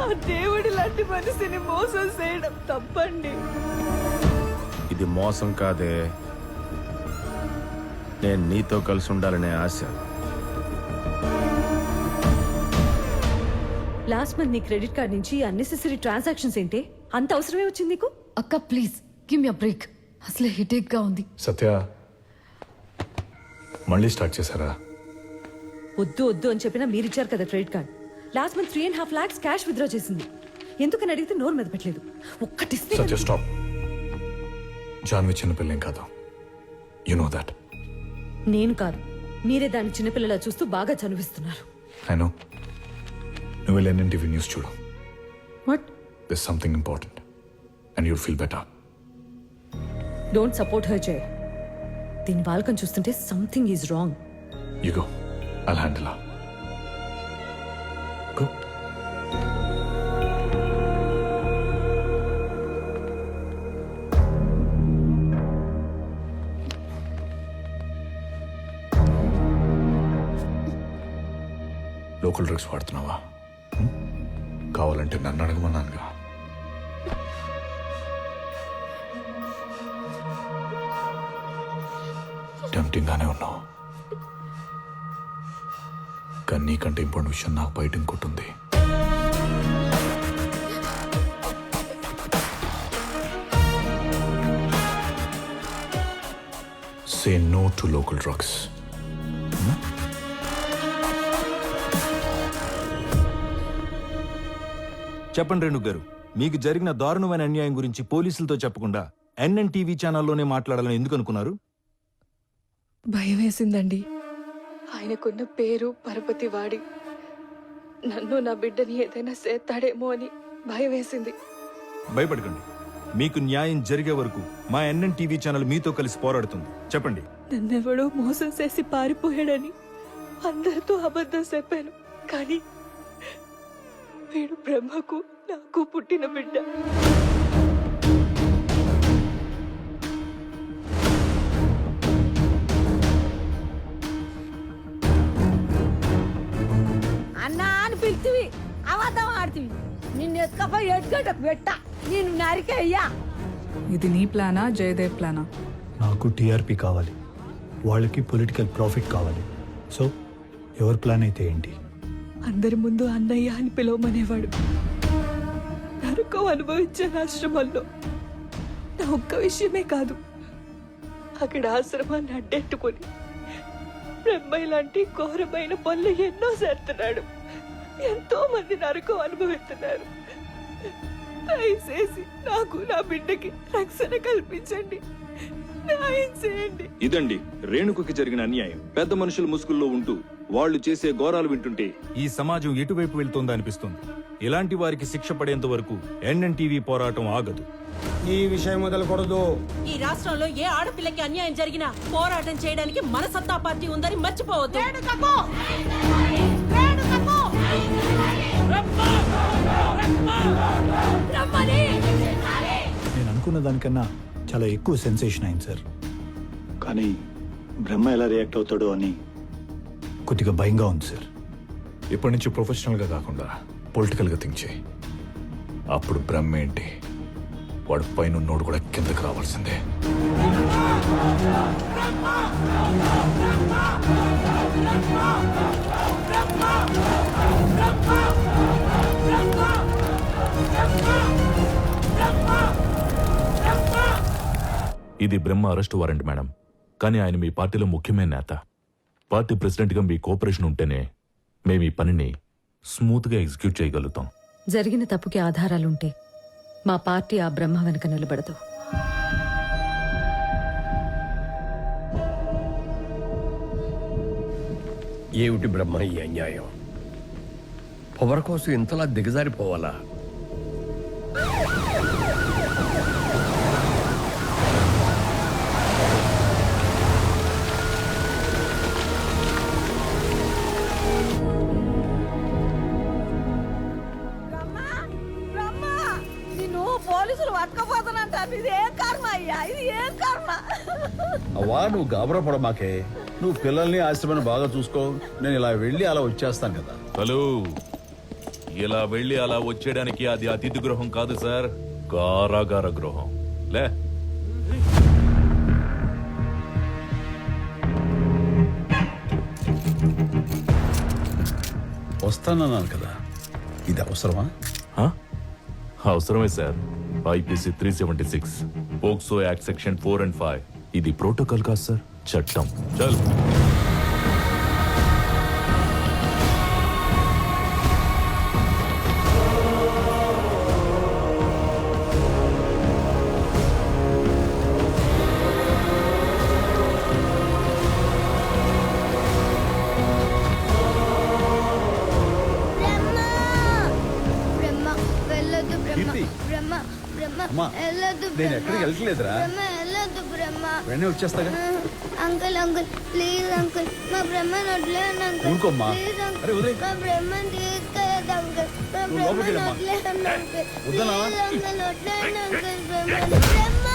ఆ దేవుడి లాంటి మనిషిని మోసం చేయడం తప్పండి. ఇది మోసం కాదే, నేను నీతో కలిసి ఉండాలనే ఆశ. లాస్ట్ మంత్ నీ క్రెడిట్ కార్డ్ నుంచి అన్నెసెసరీ ట్రాన్సాక్షన్స్ ఏంటి? అంత అవసరమే వచ్చింది నీకు? అక్క please give me a break. అసలే హెడేక్ గా ఉంది. సత్య మళ్ళీ స్టార్ట్ చేశారా? వద్దు వద్దు అని చెప్పినా మీరు ఇచ్చారు కదా credit card. Last month 3.5 lakhs cash withdraw చేసింది. ఎందుకని అడిగితే నోరు మీద పెట్టలేదు. ఒక్కటిస్తే సత్య స్టాప్. జాన్వి చిన్నపిల్లేం కాదు, యు నో దాట్. నేను కాదు, మీరే దాన్ని చిన్నపిల్లలా చూస్తూ బాగా చనిపిస్తున్నారు. I know. నువ్వు వెళ్ళి ఎన్ఎన్టీవీ న్యూస్ చూడు. What? This something important and you'll feel better. Don't support her Jai. దీని బాల్కం చూస్తుంటే something is wrong. You go, I'll handle her. Go. Local drugs వాడుతున్నావా? కావాలంటే నన్ను అడగమన్నానుగా. టెంప్టింగ్ గానే ఉన్నావు, కానీ నీకంటే ఇంపార్టెంట్ విషయం నాకు బయట ఇంకోటి ఉంది. Say no to local drugs. చెప్పండి రేణు గారు, మీకు జరిగిన దారుణమైన అన్యాయం గురించి పోలీసులతో చెప్పకుండా ఎన్ఎన్టీవీ ఛానల్లోనే మాట్లాడాలని ఎందుకు అనుకున్నారు? భయం వేసిందండి. ఆయనకున్న పేరు పరపతి వాడి నన్ను నా బిడ్డని ఏదైనా చేస్తాడేమో అని భయం వేసింది. భయపడకండి, మీకు న్యాయం జరిగే వరకు మా ఎన్ఎన్టీవీ ఛానల్ మీతో కలిసి పోరాడుతుంది. చెప్పండి. నన్నెవడో మోసం చేసి పారిపోయాడని అందరితో అబద్ధం చెప్పాను, కానీ వీడు బ్రహ్మకు నాకు పుట్టిన బిడ్డ. అన్నా అని పిలిచివి, అబద్ధం ఆడుతీవి. నిన్ను ఎత్తుకపోయి ఎత్తుగడ్డకు పెట్ట, నేను నరికే అయ్యా. ఇది నీ ప్లానా జయదేవ్ ప్లానా? నాకు టీఆర్పీ కావాలి, వాళ్ళకి పొలిటికల్ ప్రాఫిట్ కావాలి. సో ఎవరి ప్లాన్ అయితే ఏంటి? అందరి ముందు అన్నయ్య అని పిలవమనేవాడు. నరకం అనుభవించే ఆశ్రమంలో నా ఒక్క విషయమే కాదు, అక్కడ ఆశ్రమాన్ని అడ్డెట్టుకుని బ్రహ్మయ్య లాంటి ఘోరమైన పనులు ఎన్నో చేస్తున్నాడు. ఎంతో మంది నరకం అనుభవిస్తున్నారు. దయచేసి నాకు నా బిడ్డకి రక్షణ కల్పించండి, న్యాయం చేయండి. ఇదండి రేణుకుకి జరిగిన అన్యాయం. పెద్ద మనుషుల ముసుగుల్లో ఉంటూ వాళ్ళు చేసే ఘోరాలు వింటుంటే ఈ సమాజం ఎటువైపు వెళ్తుందో అనిపిస్తుంది. ఇలాంటి వారికి శిక్ష పడేంత వరకు ఎన్ఎన్టీవీ పోరాటం ఆగదు. ఈ విషయం మొదలుకూడదు. ఈ రాష్ట్రంలో ఏ ఆడపిల్లకి అన్యాయం జరిగినా పోరాటం చేయడానికి మన సత్తా పార్టీ ఉందని మర్చిపోవద్దు. నేను అనుకున్న దానికన్నా చాలా ఎక్కువ సెన్సేషన్ అయింది సార్. కానీ బ్రహ్మ ఎలా రియాక్ట్ అవుతాడో అని కొద్దిగా భయంగా ఉంది సార్. ఇప్పటి నుంచి ప్రొఫెషనల్గా కాకుండా పొలిటికల్గా థింక్ చేయి. అప్పుడు బ్రహ్మ ఏంటి, వాడు పైన ఉన్నోడు కూడా కిందకి రావాల్సిందే. ఇది బ్రహ్మ అరెస్ట్ వారెంట్ మేడం, కానీ ఆయన మీ పార్టీలో ముఖ్యమైన నేత. పార్టీ ప్రెసిడెంట్గా మీ కోఆపరేషన్ ఉంటేనే మేము ఈ పనిని స్మూత్గా ఎగ్జిక్యూట్ చేయగలుగుతాం. జరిగిన తప్పుకి ఆధారాలుంటే మా పార్టీ ఆ బ్రహ్మ వెనక నిలబడదు. ఏమిటి బ్రహ్మ ఈ అన్యాయం? పవర్ కోసం ఇంతలా దిగజారిపోవాలా? పోలీసులు పట్టుకపోతానంటారు. ఇది ఏం కర్మ అయ్యా, ఇది ఏం కర్మ? అవ్వా నువ్వు గాబరా పడమాకే. నువ్వు పిల్లల్ని ఆశ్రమాన్ని బాగా చూసుకో. నేను ఇలా వెళ్ళి అలా వచ్చేస్తాను కదా. హలో, ఇలా వెళ్ళి అలా వచ్చేయడానికి అది అతిథి గృహం కాదు సార్, కారాగార గృహం. లే వస్తానన్నాను కదా, ఇది అవసరమా? హ? అవసరమే sir. IPC 376, POCSO act section 4 and 5. ఇది ప్రోటోకాల్ కాదు సార్, చట్టం. చల్. బ్రహ్మ వెళ్ళొద్దు బ్రహ్మ కీర్తి. బ్రహ్మ బ్రహ్మ అమ్మా, వెళ్ళొద్దు నేను బ్రహ్మ. ఎక్కడికి వెళ్ళట్లేదురా. బ్రహ్మ వెళ్ళొద్దు బ్రహ్మ వెంటనే వచ్చేస్తాగా. అంకుల్ అంకుల్ ప్లీజ్ అంకుల్ మా బ్రహ్మను వదిలేయండి అంకుల్ ఊరుకోమ్మా. ప్లీజ్ అరే, అంకుల్ వదిలేయ్. మా బ్రహ్మను తీసుకెళ్ళదు అంకుల్ మా నువ్వు లోపలికి బ్రహ్మను వెళ్ళమ్మా. వదిలేయండి అంకుల్ వద్దన్నావా? ప్లీజ్ అంకుల్ వదిలేయండి అంకుల్ బ్రహ్మను బ్రహ్మ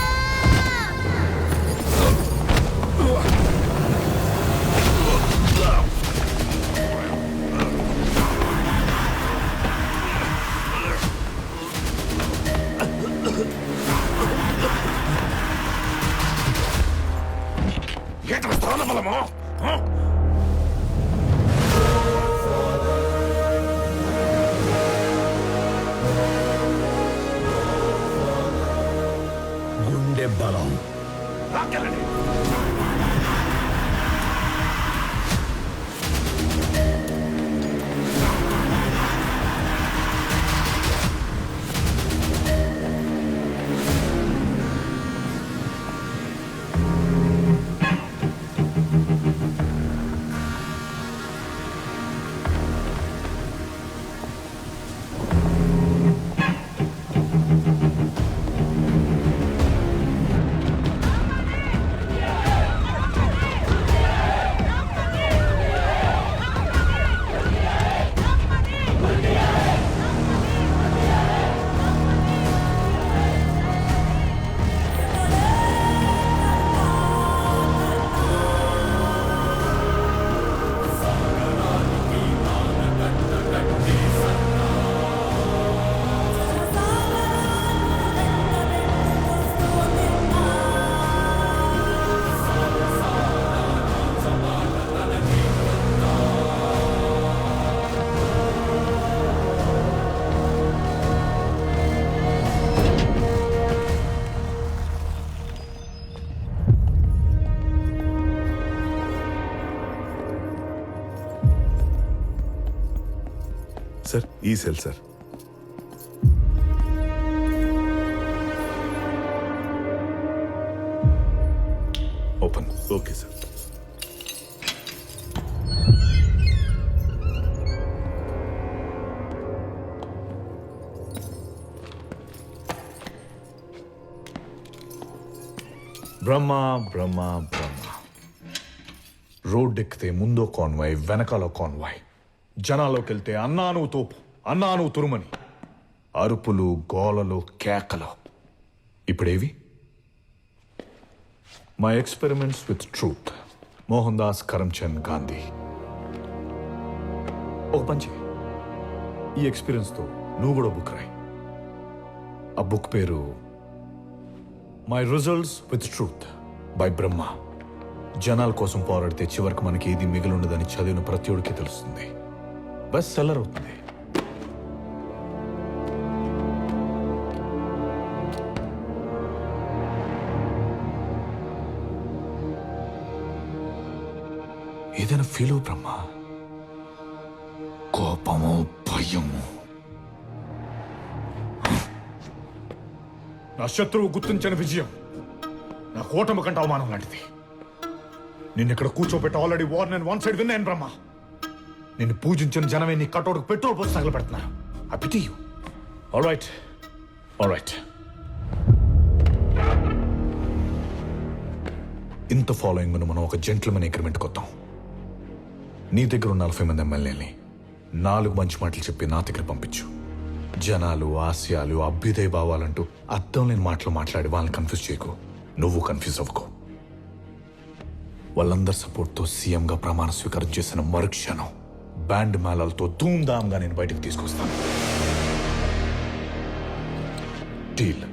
గుండె బలం. సార్ ఈ cell sir. Open. Okay sir. Brahma Brahma Brahma. Road ఎక్కితే ముందో కాన్వాయ్, వెనకాల కాన్వాయ్. జనాల్లోకి వెళ్తే అన్నాను తోపు, అన్నాను తురుమని. అరుపులు, గోలలు, కేకలు. ఇప్పుడేవి? My experiments with truth, Mohandas Karamchand Gandhi. ఒక పంచి, ఈ ఎక్స్పీరియన్స్తో నువ్వు కూడా బుక్ రాయి. ఆ బుక్ పేరు my results with truth by Brahma. జనాల కోసం పోరాడితే చివరికి మనకి ఏది మిగిలిండదని చదివిన ప్రతిఒడికి తెలుస్తుంది. బెస్ట్ సెల్లర్ అవుతుంది. ఏదైనా ఫీల్ అవు బ్రహ్మ. కోపము, భయము. నా శత్రువు గుర్తించిన విజయం నా కోటమి కంటే అవమానం లాంటిది. నిన్నెక్కడ కూర్చోబెట్టి ఆల్రెడీ వార్ నేను వన్ సైడ్ విన్నాను బ్రహ్మ. నిన్ను పూజించిన జనమే నీ కటౌట్కు పెట్రోల్ పోసి తగలబెడుతున్నారు. I pity you. All right, all right. ఇంత ఫాలోయింగ్ మనం ఒక జెంట్లమెన్ అగ్రిమెంట్కి వద్దాం. నీ దగ్గర ఉన్న 40 మంది ఎమ్మెల్యేని 4 మంచి మాటలు చెప్పి నా దగ్గర పంపించు. జనాలు, ఆశయాలు, అభ్యుదయ భావాలంటూ అర్థం లేని మాటలు మాట్లాడి వాళ్ళని కన్ఫ్యూజ్ చేయకు. నువ్వు కన్ఫ్యూజ్ అవ్వకు. వాళ్ళందరి సపోర్ట్తో సీఎంగా ప్రమాణ స్వీకారం చేసిన మరుక్షణం బ్యాండ్ మేళాలతో ధూమ్ధామ్గా నేను బయటకు తీసుకొస్తాను. డీల్.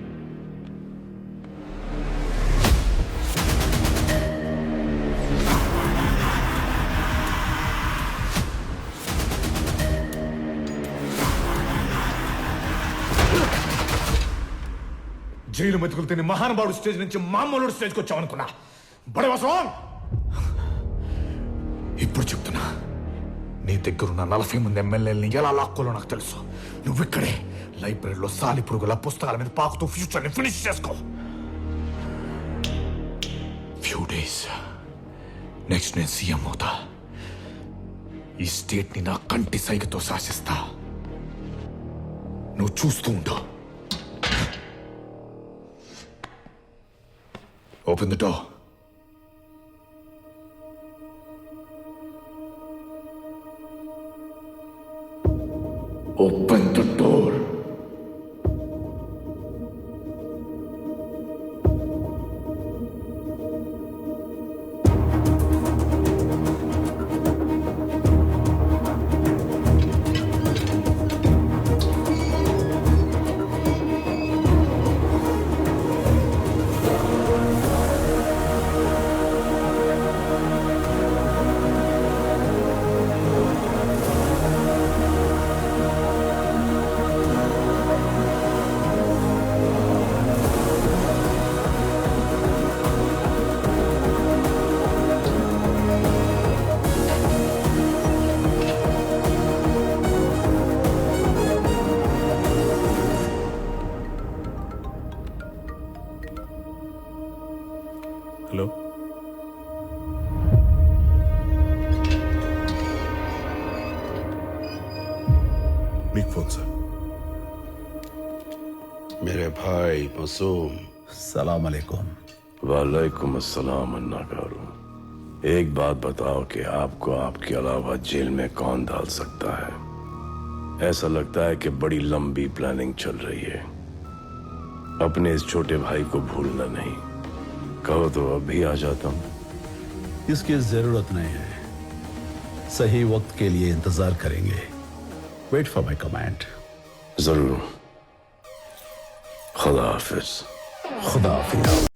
జైలు మెతుకులు తిని మహానుభావుడు స్టేజ్ నుంచి మామూలు స్టేజ్కి వచ్చామనుకున్నా. బడవసం ఇప్పుడు చెప్తున్నా, నీ దగ్గరున్న 40 మంది ఎమ్మెల్యేలని ఎలా లాక్కోలో నాకు తెలుసు. నువ్విక్కడే లైబ్రరీలో సాలి పురుగుల పుస్తకాల మీద పాకుతూ ఫ్యూచర్ని ఫినిష్ చేసుకో. ఫ్యూ డేస్ నెక్స్ట్ నేను సీఎం అవుతా. ఈ స్టేట్ని నా కంటి సైగతో శాసిస్తా. నువ్వు చూస్తూ ఉండు. Open the door. Open the door. Hello, మీకు ఫోన్ సార్. मेरे भाई मासूम सलाम अलैकुम. वालेकुम अस्सलाम अन्ना गारू. एक बात बताओ कि आपको आपके अलावा जेल में कौन डाल सकता है? ऐसा लगता है कि बड़ी लंबी प्लानिंग चल रही है. अपने इस छोटे भाई को भूलना नहीं. कहो तो अभी आ जाता हूं. इसकी जरूरत नहीं है. सही वक्त के लिए इंतजार करेंगे. Wait for my command. जरूर. खुदा हाफिज. खुदा हाफिज.